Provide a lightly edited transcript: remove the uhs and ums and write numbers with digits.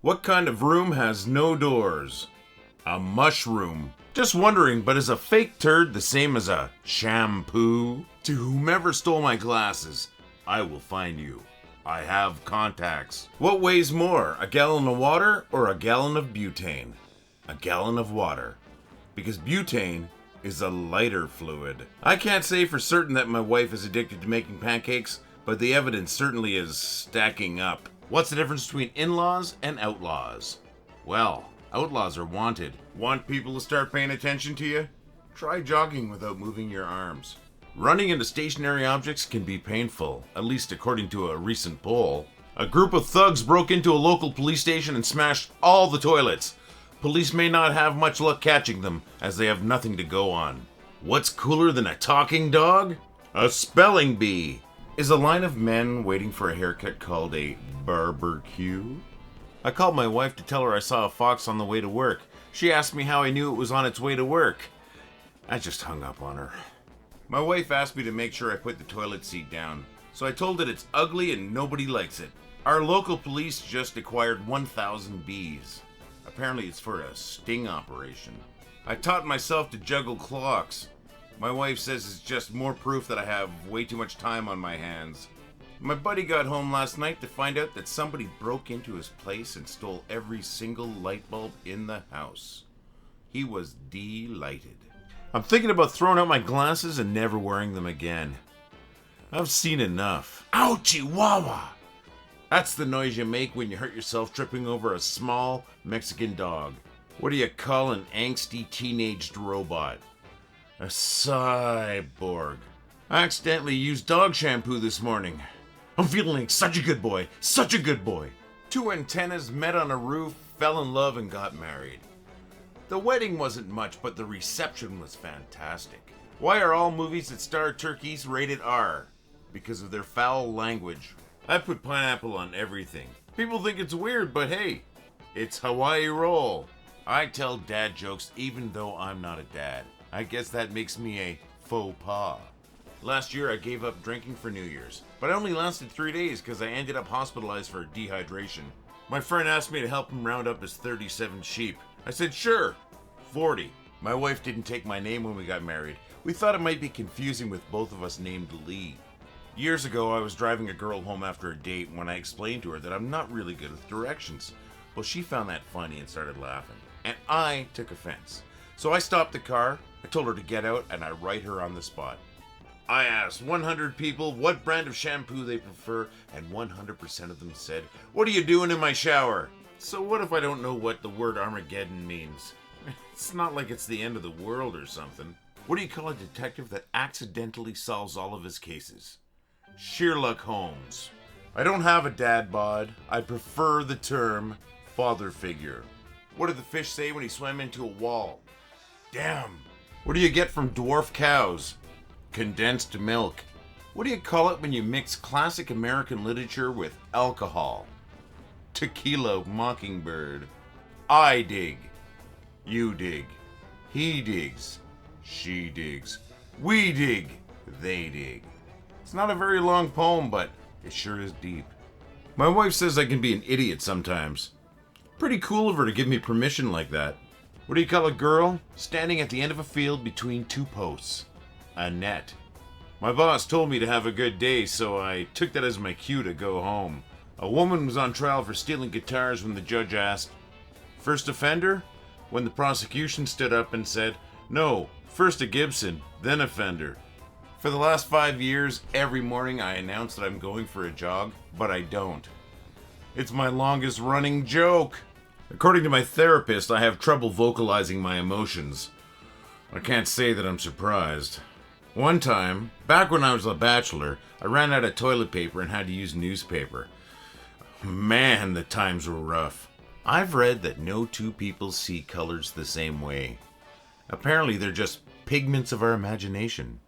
What kind of room has no doors? A mushroom. Just wondering, but is a fake turd the same as a shampoo? To whomever stole my glasses, I will find you. I have contacts. What weighs more, a gallon of water or a gallon of butane? A gallon of water. Because butane is a lighter fluid. I can't say for certain that my wife is addicted to making pancakes, but the evidence certainly is stacking up. What's the difference between in-laws and outlaws? Well, outlaws are wanted. Want people to start paying attention to you? Try jogging without moving your arms. Running into stationary objects can be painful, at least according to a recent poll. A group of thugs broke into a local police station and smashed all the toilets. Police may not have much luck catching them, as they have nothing to go on. What's cooler than a talking dog? A spelling bee. Is a line of men waiting for a haircut called a barbecue? I called my wife to tell her I saw a fox on the way to work. She asked me how I knew it was on its way to work. I just hung up on her. My wife asked me to make sure I put the toilet seat down, so I told it it's ugly and nobody likes it. Our local police just acquired 1,000 bees. Apparently it's for a sting operation. I taught myself to juggle clocks. My wife says it's just more proof that I have way too much time on my hands. My buddy got home last night to find out that somebody broke into his place and stole every single light bulb in the house. He was delighted. I'm thinking about throwing out my glasses and never wearing them again. I've seen enough. Ouchie wawa! That's the noise you make when you hurt yourself tripping over a small Mexican dog. What do you call an angsty teenaged robot? A cyborg. I accidentally used dog shampoo this morning. I'm feeling like such a good boy. Such a good boy. Two antennas met on a roof, fell in love, and got married. The wedding wasn't much, but the reception was fantastic. Why are all movies that star turkeys rated R? Because of their foul language. I put pineapple on everything. People think it's weird, but hey, it's Hawaii roll. I tell dad jokes even though I'm not a dad. I guess that makes me a faux pas. Last year I gave up drinking for New Year's, but I only lasted 3 days because I ended up hospitalized for dehydration. My friend asked me to help him round up his 37 sheep. I said sure, 40. My wife didn't take my name when we got married. We thought it might be confusing with both of us named Lee. Years ago I was driving a girl home after a date when I explained to her that I'm not really good with directions. Well, she found that funny and started laughing, and I took offense. So I stopped the car, I told her to get out, and I write her on the spot. I asked 100 people what brand of shampoo they prefer, and 100% of them said, "What are you doing in my shower?" So what if I don't know what the word Armageddon means? It's not like it's the end of the world or something. What do you call a detective that accidentally solves all of his cases? Sherlock Holmes. I don't have a dad bod. I prefer the term father figure. What did the fish say when he swam into a wall? Damn. What do you get from dwarf cows? Condensed milk. What do you call it when you mix classic American literature with alcohol? Tequila Mockingbird. I dig. You dig. He digs. She digs. We dig. They dig. It's not a very long poem, but it sure is deep. My wife says I can be an idiot sometimes. Pretty cool of her to give me permission like that. What do you call a girl standing at the end of a field between two posts? A net. My boss told me to have a good day, so I took that as my cue to go home. A woman was on trial for stealing guitars when the judge asked, "First offender?" When the prosecution stood up and said, "No, first a Gibson, then a Fender." For the last 5 years, every morning I announce that I'm going for a jog, but I don't. It's my longest running joke. According to my therapist, I have trouble vocalizing my emotions. I can't say that I'm surprised. One time, back when I was a bachelor, I ran out of toilet paper and had to use newspaper. Man, the times were rough. I've read that no two people see colors the same way. Apparently they're just pigments of our imagination.